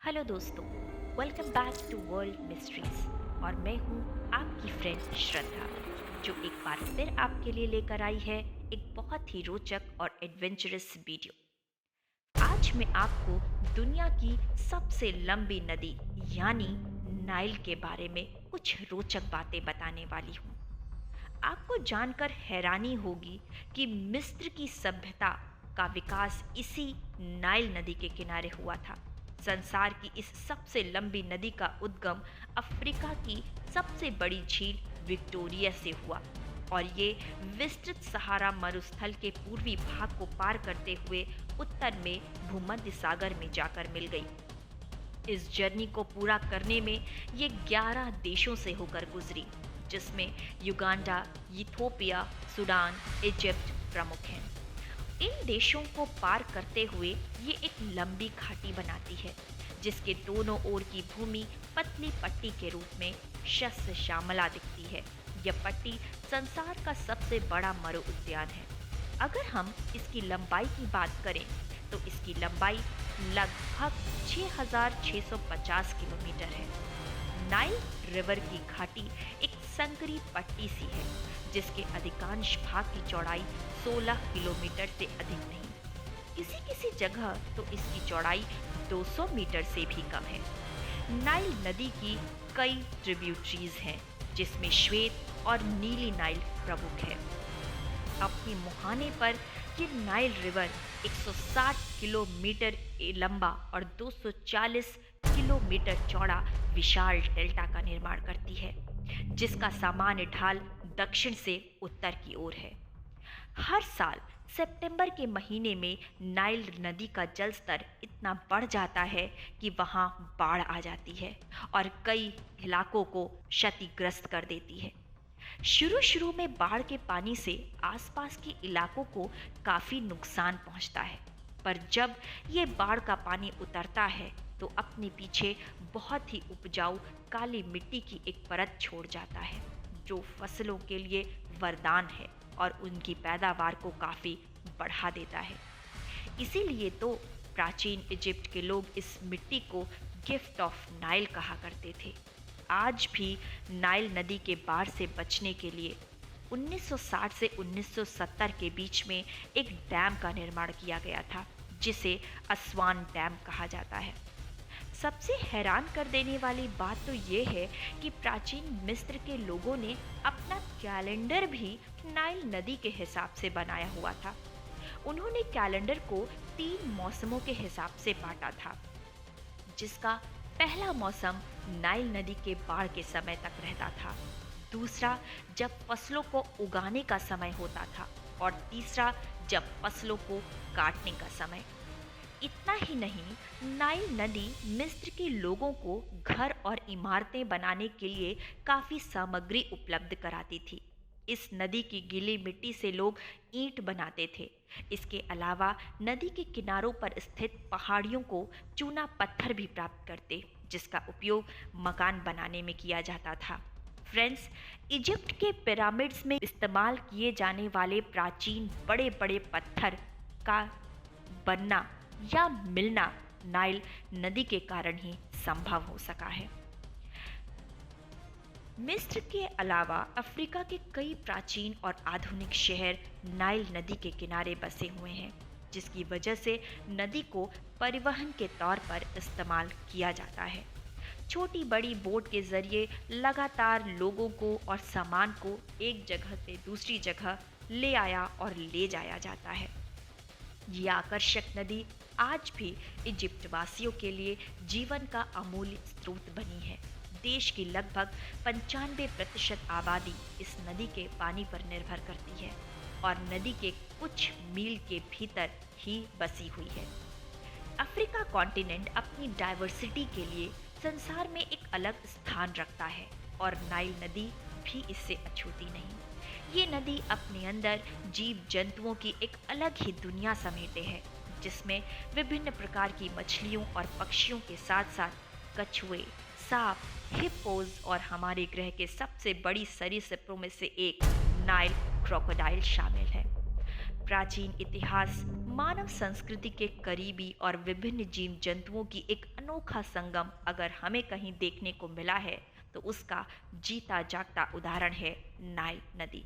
Hello दोस्तों, welcome back to world mysteries. और मैं हूँ आपकी फ्रेंड श्रद्धा, जो एक बार फिर आपके लिए लेकर आई है एक बहुत ही रोचक और एडवेंचरस वीडियो। आज मैं आपको दुनिया की सबसे लंबी नदी यानी नाइल के बारे में कुछ रोचक बातें बताने वाली हूँ। आपको जानकर हैरानी होगी कि मिस्र की सभ्यता का विकास इसी नाइल नदी के किनारे हुआ था। संसार की इस सबसे लंबी नदी का उद्गम अफ्रीका की सबसे बड़ी झील विक्टोरिया से हुआ और ये विस्तृत सहारा मरुस्थल के पूर्वी भाग को पार करते हुए उत्तर में भूमध्य सागर में जाकर मिल गई। इस जर्नी को पूरा करने में ये 11 देशों से होकर गुजरी, जिसमें युगांडा, इथियोपिया, सूडान, इजिप्ट प्रमुख हैं। इन देशों को पार करते हुए ये एक लंबी घाटी बनाती है, जिसके दोनों ओर की भूमि पतली पट्टी के रूप में शस्य श्यामला दिखती है। यह पट्टी संसार का सबसे बड़ा मरु उद्यान है। अगर हम इसकी लंबाई की बात करें तो इसकी लंबाई लगभग 6,650 किलोमीटर है। नाइल रिवर की घाटी एक संकरी पट्टी सी है, जिसके अधिकांश भाग की चौड़ाई 16 किलोमीटर से अधिक नहीं। किसी किसी जगह तो इसकी चौड़ाई 200 मीटर से भी कम है। नाइल नदी की कई ट्रिब्यूटरीज हैं, जिसमें श्वेत और नीली नाइल प्रमुख है। अपने मुहाने पर ये नाइल रिवर 160 किलोमीटर लंबा और 240 किलोमीटर चौड़ा विशाल डेल्टा का निर्माण करती है, जिसका सामान्य ढाल दक्षिण से उत्तर की ओर है। हर साल सितंबर के महीने में नाइल नदी का जल स्तर इतना बढ़ जाता है कि वहां बाढ़ आ जाती है और कई इलाकों को क्षतिग्रस्त कर देती है। शुरू में बाढ़ के पानी से आसपास के इलाकों को काफी नुकसान पहुंचता है, पर जब ये बाढ़ का पानी उतरता है तो अपने पीछे बहुत ही उपजाऊ काली मिट्टी की एक परत छोड़ जाता है, जो फसलों के लिए वरदान है और उनकी पैदावार को काफी बढ़ा देता है। इसीलिए तो प्राचीन इजिप्ट के लोग इस मिट्टी को गिफ्ट ऑफ नाइल कहा करते थे। आज भी नाइल नदी के बाढ़ से बचने के लिए 1960 से 1970 के बीच में एक डैम का निर्माण किया गया था, जिसे असवान डैम कहा जाता है। सबसे हैरान कर देने वाली बात तो ये है कि प्राचीन मिस्र के लोगों ने अपना कैलेंडर भी नाइल नदी के हिसाब से बनाया हुआ था। उन्होंने कैलेंडर को 3 मौसमों के हिसाब से बांटा था, जिसका पहला मौसम नाइल नदी के बाढ़ के समय तक रहता था, दूसरा जब फसलों को उगाने का समय होता था और तीसरा जब फसलों को काटने का समय। इतना ही नहीं, नाइल नदी मिस्र के लोगों को घर और इमारतें बनाने के लिए काफी सामग्री उपलब्ध कराती थी। इस नदी की गीली मिट्टी से लोग ईंट बनाते थे। इसके अलावा नदी के किनारों पर स्थित पहाड़ियों को चूना पत्थर भी प्राप्त करते, जिसका उपयोग मकान बनाने में किया जाता था। फ्रेंड्स, इजिप्ट के पिरामिड्स में इस्तेमाल किए जाने वाले प्राचीन बड़े बड़े पत्थर का बनना या मिलना नाइल नदी के कारण ही संभव हो सका है। मिस्र के अलावा अफ्रीका के कई प्राचीन और आधुनिक शहर नाइल नदी के किनारे बसे हुए हैं, जिसकी वजह से नदी को परिवहन के तौर पर इस्तेमाल किया जाता है। छोटी बड़ी बोट के जरिए लगातार लोगों को और सामान को एक जगह से दूसरी जगह ले आया और ले जाया जाता है। ये आकर्षक नदी आज भी इजिप्ट वासियों के लिए जीवन का अमूल्य स्रोत बनी है। देश की लगभग 95% आबादी इस नदी के पानी पर निर्भर करती है और नदी के कुछ मील के भीतर ही बसी हुई है। अफ्रीका कॉन्टिनेंट अपनी डाइवर्सिटी के लिए संसार में एक अलग स्थान रखता है और नाइल नदी भी इससे अछूती नहीं। ये नदी अपने अंदर जीव जंतुओं की एक अलग ही दुनिया समेटे है, जिसमें विभिन्न प्रकार की मछलियों और पक्षियों के साथ साथ कछुए, सांप, हिप्पोज और हमारे ग्रह के सबसे बड़ी सरीसृपों में से एक नाइल क्रोकोडाइल शामिल है। प्राचीन इतिहास मानव संस्कृति के करीबी और विभिन्न जीव जंतुओं की एक अनोखा संगम अगर हमें कहीं देखने को मिला है तो उसका जीता जागता उदाहरण है नाइल नदी।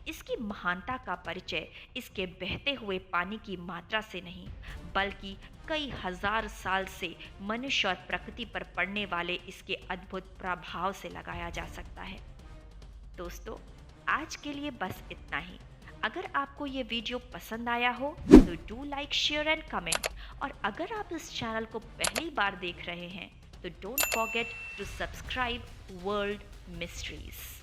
इसकी महानता का परिचय इसके बहते हुए पानी की मात्रा से नहीं, बल्कि कई हजार साल से मनुष्य और प्रकृति पर पड़ने वाले इसके अद्भुत प्रभाव से लगाया जा सकता है। दोस्तों, आज के लिए बस इतना ही। अगर आपको ये वीडियो पसंद आया हो तो do like, share and comment. और अगर आप इस चैनल को पहली बार देख रहे हैं तो don't forget to subscribe world mysteries.